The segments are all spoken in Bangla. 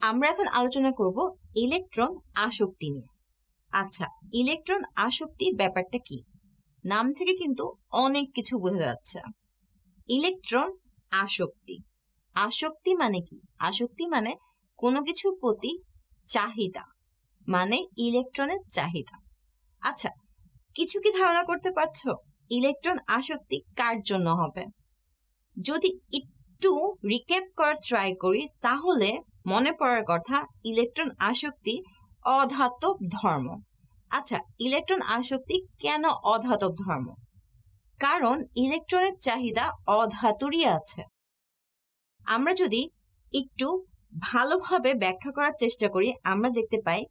আমরা এখন আলোচনা করব ইলেকট্রন আসক্তি নিয়ে। আচ্ছা, ইলেকট্রন আসক্তি ব্যাপারটা কি? নাম থেকে কিন্তু অনেক কিছু বোঝা যাচ্ছে। ইলেকট্রন আসক্তি, আসক্তি মানে কি? আসক্তি মানে কোনো কিছুর প্রতি চাহিদা, মানে ইলেকট্রনের চাহিদা। আচ্ছা, কিছু কি ধারণা করতে পারছো ইলেকট্রন আসক্তি কার জন্য হবে? যদি একটু রিক্যাপ করার ট্রাই করি তাহলে মনে পড়ার কথা ইলেকট্রন আসক্তি অধাতব ধর্ম। আচ্ছা, ইলেকট্রন আসক্তি কেন অধাতব ধর্ম? কারণ ইলেকট্রনের চাহিদা অধাতুরই আছে। আমরা যদি একটু ভালোভাবে ব্যাখ্যা করার চেষ্টা করি আমরা দেখতে পাই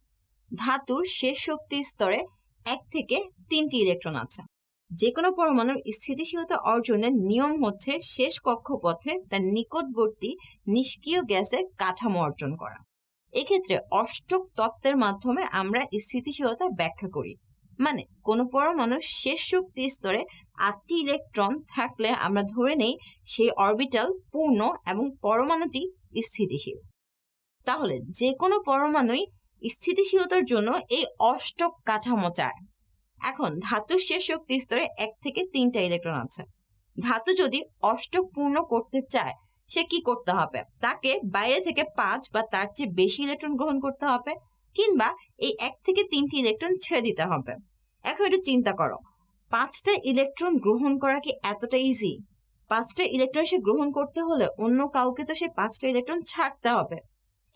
ধাতুর শেষ শক্তি স্তরে 1 থেকে 3টি ইলেকট্রন আছে। যে কোনো পরমাণুর স্থিতিশীলতা অর্জনের নিয়ম হচ্ছে শেষ কক্ষপথে তার নিকটবর্তী নিষ্ক্রিয় গ্যাসের কাঠামো অর্জন করা। এক্ষেত্রে অষ্টক তত্ত্বের মাধ্যমে আমরা স্থিতিশীলতা ব্যাখ্যা করি। মানে কোনো পরমাণুর শেষ শক্তি স্তরে 8টি ইলেকট্রন থাকলে আমরা ধরে নেই সেই অরবিটাল পূর্ণ এবং পরমাণুটি স্থিতিশীল। তাহলে যে কোনো পরমাণুই স্থিতিশীলতার জন্য এই অষ্টক কাঠামো চায়। এখন ধাতুর শেষ শক্তি স্তরে 1 থেকে 3টা ইলেকট্রন আছে। ধাতু যদি অষ্টক পূর্ণ করতে চায় সে কি করতে হবে? তাকে বাইরে থেকে 5 বা তার চেয়ে বেশি ইলেকট্রন গ্রহণ করতে হবে, কিংবা এই 1 থেকে 3টি ইলেকট্রন ছেড়ে দিতে হবে। এখন একটু চিন্তা করো, 5টা ইলেকট্রন গ্রহণ করা কি এতটা ইজি? 5টা ইলেকট্রন সে গ্রহণ করতে হলে অন্য কাউকে তো সে 5টা ইলেকট্রন ছাড়তে হবে।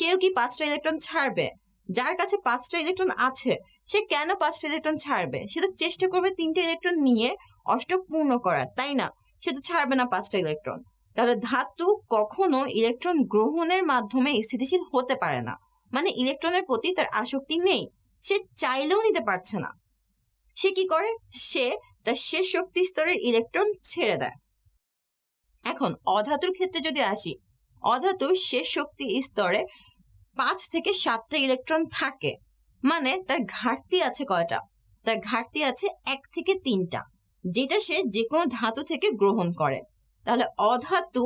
কেউ কি 5টা ইলেকট্রন ছাড়বে? যার কাছে 5টা ইলেকট্রন আছে সে কেন 5টা ইলেকট্রন ছাড়বে? সে তো চেষ্টা করবে 3টে ইলেকট্রন নিয়ে অষ্টক পূর্ণ করার, তাই না? সে তো ছাড়বে না 5টা ইলেকট্রন। তাহলে ধাতু কখনো ইলেকট্রন গ্রহণের মাধ্যমে স্থিতিশীল হতে পারে না। মানে ইলেকট্রনের প্রতি তার আসক্তি নেই, সে চাইলেও নিতে পারছে না। সে কি করে? সে তার শেষ শক্তি স্তরের ইলেকট্রন ছেড়ে দেয়। এখন অধাতুর ক্ষেত্রে যদি আসি, অধাতুর শেষ শক্তি স্তরে 5 থেকে 7টা ইলেকট্রন থাকে। মানে তার ঘাটতি আছে কয়টা? তার ঘাটতি আছে 1 থেকে 3টা, যেটা সে যে কোনো ধাতু থেকে গ্রহণ করে। তাহলে অধাতু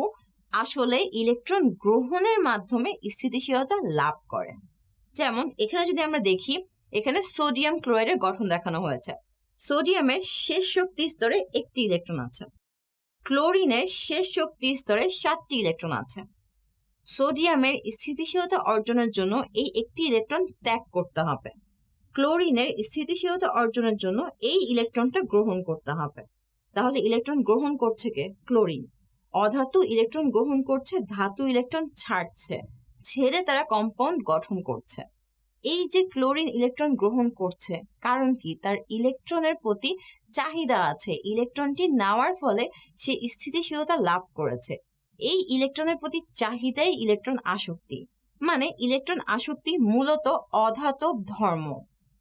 আসলে ইলেকট্রন গ্রহণের মাধ্যমে স্থিতিশীলতা লাভ করে। যেমন এখানে যদি আমরা দেখি, এখানে সোডিয়াম ক্লোরাইডের গঠন দেখানো হয়েছে। সোডিয়ামের শেষ শক্তি স্তরে 1টি ইলেকট্রন আছে। ক্লোরিনের শেষ শক্তি স্তরে 7টি ইলেকট্রন আছে। সোডিয়ামের স্থিতিশীলতা অর্জনের জন্য এই 1টি ইলেকট্রন ত্যাগ করতে হবে। ক্লোরিনের স্থিতিশীলতা অর্জনের জন্য এই ইলেকট্রনটা গ্রহণ করতে হবে। তাহলে ইলেকট্রন গ্রহণ করছে কে? ক্লোরিন। অধাতু ইলেকট্রন গ্রহণ করছে, ধাতু ইলেকট্রন ছাড়ছে, ছেড়ে তারা কম্পাউন্ড গঠন করছে। এই যে ক্লোরিন ইলেকট্রন গ্রহণ করছে, কারণ কি? তার ইলেকট্রনের প্রতি চাহিদা আছে। ইলেকট্রনটি নেওয়ার ফলে সে স্থিতিশীলতা লাভ করেছে। এই ইলেকট্রনের প্রতি চাহিদাই ইলেকট্রন আসক্তি। মানে ইলেকট্রন আসক্তি মূলত অধাতব ধর্ম।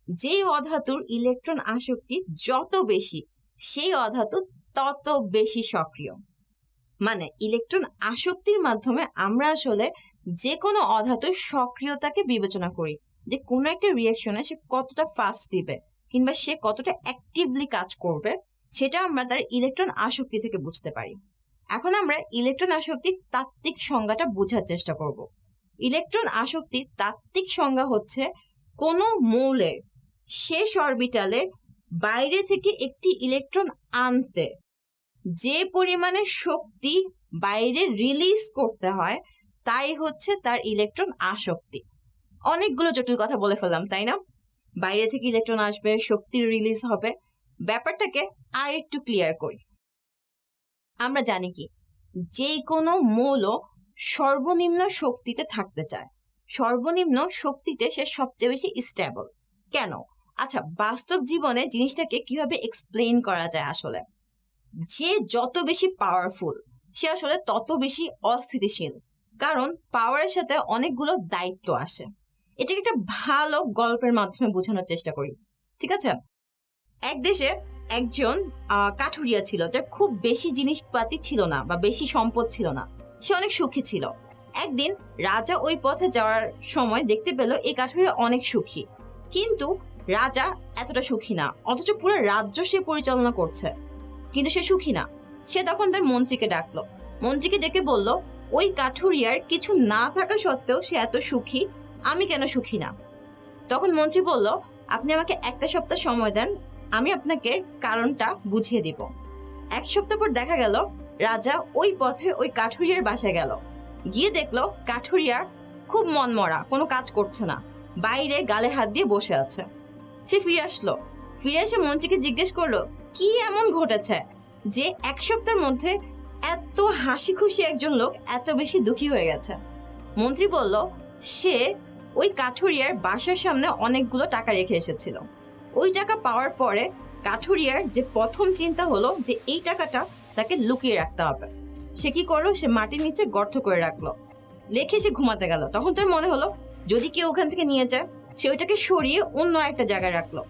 যেই অধাতুর ইলেকট্রন আসক্তি যত বেশি সেই অধাতু তত বেশি সক্রিয়। মানে ইলেকট্রন আসক্তির মাধ্যমে আমরা আসলে যে কোনো অধাতুর সক্রিয়তাকে বিবেচনা করি, যে কোনো একটা রিঅ্যাকশনে সে কতটা ফাস্ট দিবে কিংবা সে কতটা অ্যাক্টিভলি কাজ করবে, সেটা আমরা তার ইলেকট্রন আসক্তি থেকে বুঝতে পারি। এখন আমরা ইলেকট্রন আসক্তির তাত্ত্বিক সংজ্ঞাটা বোঝার চেষ্টা করব। ইলেকট্রন আসক্তির তাত্ত্বিক সংজ্ঞা হচ্ছে কোনো মৌলের শেষ অরবিটালে বাইরে থেকে একটি ইলেকট্রন আনতে যে পরিমাণে শক্তি বাইরে রিলিজ করতে হয় তাই হচ্ছে তার ইলেকট্রন আসক্তি। অনেকগুলো জটিল কথা বলে ফেললাম, তাই না? বাইরে থেকে ইলেকট্রন আসবে, শক্তি রিলিজ হবে। ব্যাপারটাকে আর একটু ক্লিয়ার করি। আমরা জানি কি, যে কোনো মৌল সর্বনিম্ন শক্তিতে থাকতে চায়। সর্বনিম্ন শক্তিতে সে সবচেয়ে বেশি স্টেবল। কেন? আচ্ছা, বাস্তব জীবনে জিনিসটাকে কিভাবে এক্সপ্লেইন করা যায়? আসলে যে যত বেশি পাওয়ারফুল সে আসলে তত বেশি অস্থিতিশীল, কারণ পাওয়ারের সাথে অনেকগুলো দায়িত্ব আসে। এটাকে একটা ভালো গল্পের মাধ্যমে বোঝানোর চেষ্টা করি, ঠিক আছে? এক দেশে একজন কাঠুরিয়া ছিল, যার খুব বেশি জিনিসপাতি ছিল না বা বেশি সম্পদ ছিল না। সে অনেক সুখী ছিল। একদিন রাজা ওই পথে যাওয়ার সময় দেখতে পেল এই কাঠুরিয়া অনেক সুখী, কিন্তু রাজা এতটা সুখী না, অথচ পুরো রাজ্য সে পরিচালনা করছে, কিন্তু সে সুখী না। সে তখন তার মন্ত্রীকে ডাকলো। মন্ত্রীকে ডেকে বলল, ওই কাঠুরিয়ার কিছু না থাকা সত্ত্বেও সে এত সুখী, আমি কেন সুখী না? তখন মন্ত্রী বলল, আপনি আমাকে একটা সপ্তাহ সময় দেন, আমি আপনাকে কারণটা বুঝিয়ে দিব। এক সপ্তাহ পর দেখা গেল রাজা ওই পথে ওই কাঠুরিয়ার বাসায় গেল। গিয়ে দেখলো কাঠুরিয়া খুব মনমরা, কোনো কাজ করছে না, বাইরে গালে হাত দিয়ে বসে আছে। সে ফিরে এসে মন্ত্রীকে জিজ্ঞেস করলো, কি এমন ঘটেছে যে এক সপ্তাহের মধ্যে এত হাসি খুশি একজন লোক এত বেশি দুঃখী হয়ে গেছে? মন্ত্রী বলল, সে ওই কাঠুরিয়ার বাসার সামনে অনেকগুলো টাকা রেখে এসেছিল। ওই টাকা পাওয়ার পরে কাঠুরিয়ার যে প্রথম চিন্তা হলো যে এই টাকাটা তাকে লুকিয়ে রাখতে হবে। সে কি করলো, সে মাটির নিচে গর্ত করে রাখলো, রেখে সে ঘুমাতে গেল। তখন তার মনে হলো যদি কেউ ওখান থেকে নিয়ে যায়, সে ওইটাকে সরিয়ে অন্য একটা জায়গায় রাখলো।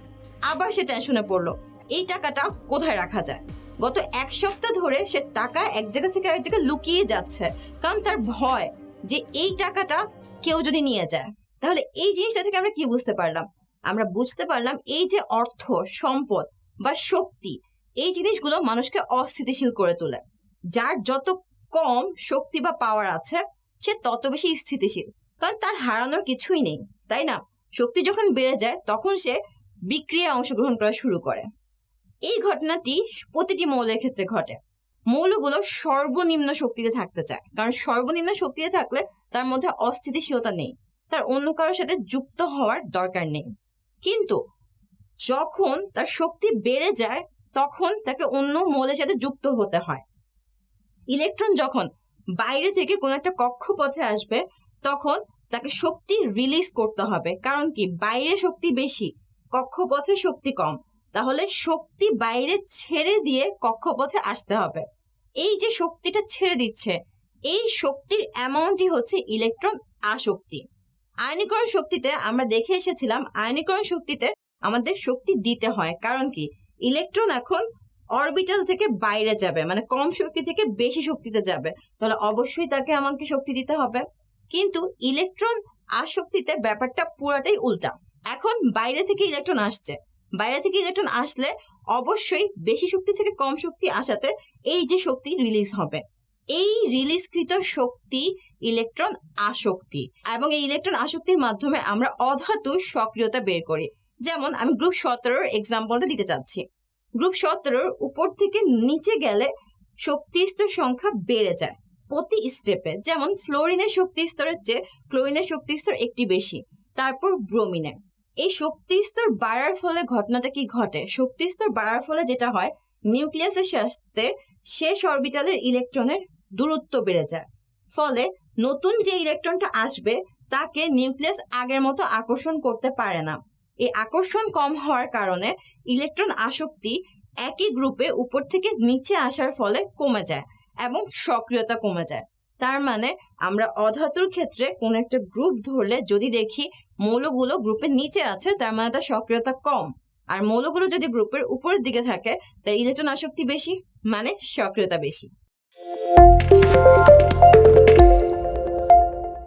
আবার সে টেনশনে পড়লো এই টাকাটা কোথায় রাখা যায়। গত এক সপ্তাহ ধরে সে টাকা এক জায়গা থেকে আরেক জায়গায় লুকিয়ে যাচ্ছে, কারণ তার ভয় যে এই টাকাটা কেউ যদি নিয়ে যায়। তাহলে এই জিনিসটা থেকে আমরা কি বুঝতে পারলাম? আমরা বুঝতে পারলাম এই যে অর্থ, সম্পদ বা শক্তি, এই জিনিসগুলো মানুষকে অস্থিতিশীল করে তোলে। যার যত কম শক্তি বা পাওয়ার আছে সে তত বেশি স্থিতিশীল, কারণ তার হারানোর কিছুই নেই, তাই না? শক্তি যখন বেড়ে যায় তখন সে বিক্রিয়ায় অংশগ্রহণ করা শুরু করে। এই ঘটনাটি প্রতিটি মৌলের ক্ষেত্রে ঘটে। মৌলগুলো সর্বনিম্ন শক্তিতে থাকতে চায়, কারণ সর্বনিম্ন শক্তিতে থাকলে তার মধ্যে অস্থিতিশীলতা নেই, তার অন্য কারোর সাথে যুক্ত হওয়ার দরকার নেই। কিন্তু যখন তার শক্তি বেড়ে যায় তখন তাকে অন্য মৌলের সাথে যুক্ত হতে হয়। ইলেকট্রন যখন বাইরে থেকে কোনো একটা কক্ষপথে আসবে তখন তাকে শক্তি রিলিজ করতে হবে, কারণ কি বাইরে শক্তি বেশি, কক্ষপথে শক্তি কম। তাহলে শক্তি বাইরে ছেড়ে দিয়ে কক্ষপথে আসতে হবে। এই যে শক্তিটা ছেড়ে দিচ্ছে, এই শক্তির অ্যামাউন্টই হচ্ছে ইলেকট্রন আসক্তি। আয়নীকরণ শক্তিতে আমরা দেখে এসেছিলাম, আয়নীকরণ শক্তিতে আমাদের শক্তি দিতে হয়, কারণ কি ইলেকট্রন এখন অরবিটাল থেকে বাইরে যাবে, মানে কম শক্তি থেকে বেশি শক্তিতে যাবে, তাহলে অবশ্যই তাকে আমাকে শক্তি দিতে হবে। কিন্তু ইলেকট্রন আসক্তিতে ব্যাপারটা পুরাটাই উল্টা। এখন বাইরে থেকে ইলেকট্রন আসছে, বাইরে থেকে ইলেকট্রন আসলে অবশ্যই বেশি শক্তি থেকে কম শক্তি আসাতে এই যে শক্তি রিলিজ হবে, এই রিলিজকৃত শক্তি ইলেকট্রন আসক্তি। এবং এই ইলেকট্রন আসক্তির মাধ্যমে আমরা অধাতুর সক্রিয়তা বের করি। যেমন আমি গ্রুপ 17 এক্সাম্পলটা দিতে চাচ্ছি। গ্রুপ 17 উপর থেকে নিচে গেলে শক্তি স্তর সংখ্যা বেড়ে যায় প্রতি স্টেপে। যেমন ফ্লোরিনের শক্তি স্তরের চেয়ে ক্লোরিনের শক্তি স্তর একটি বেশি, তারপর ব্রোমিনের। এই শক্তি স্তর বাড়ার ফলে ঘটনাটা কি ঘটে? শক্তি স্তর বাড়ার ফলে যেটা হয়, নিউক্লিয়াসের সাথে শেষ অরবিটালের ইলেকট্রনের দূরত্ব বেড়ে যায়। ফলে নতুন যে ইলেকট্রনটা আসবে তাকে নিউক্লিয়াস আগের মতো আকর্ষণ করতে পারে না। এই আকর্ষণ কম হওয়ার কারণে ইলেকট্রন আসক্তি একই গ্রুপে উপর থেকে নিচে আসার ফলে কমে যায় এবং সক্রিয়তা কমে যায়। তার মানে আমরা অধাতুর ক্ষেত্রে কোন একটা গ্রুপ ধরলে যদি দেখি মৌলগুলো গ্রুপের নিচে আছে, তার মানে তার সক্রিয়তা কম। আর মৌলগুলো যদি গ্রুপের উপরের দিকে থাকে তার ইলেকট্রন আসক্তি বেশি, মানে সক্রিয়তা বেশি।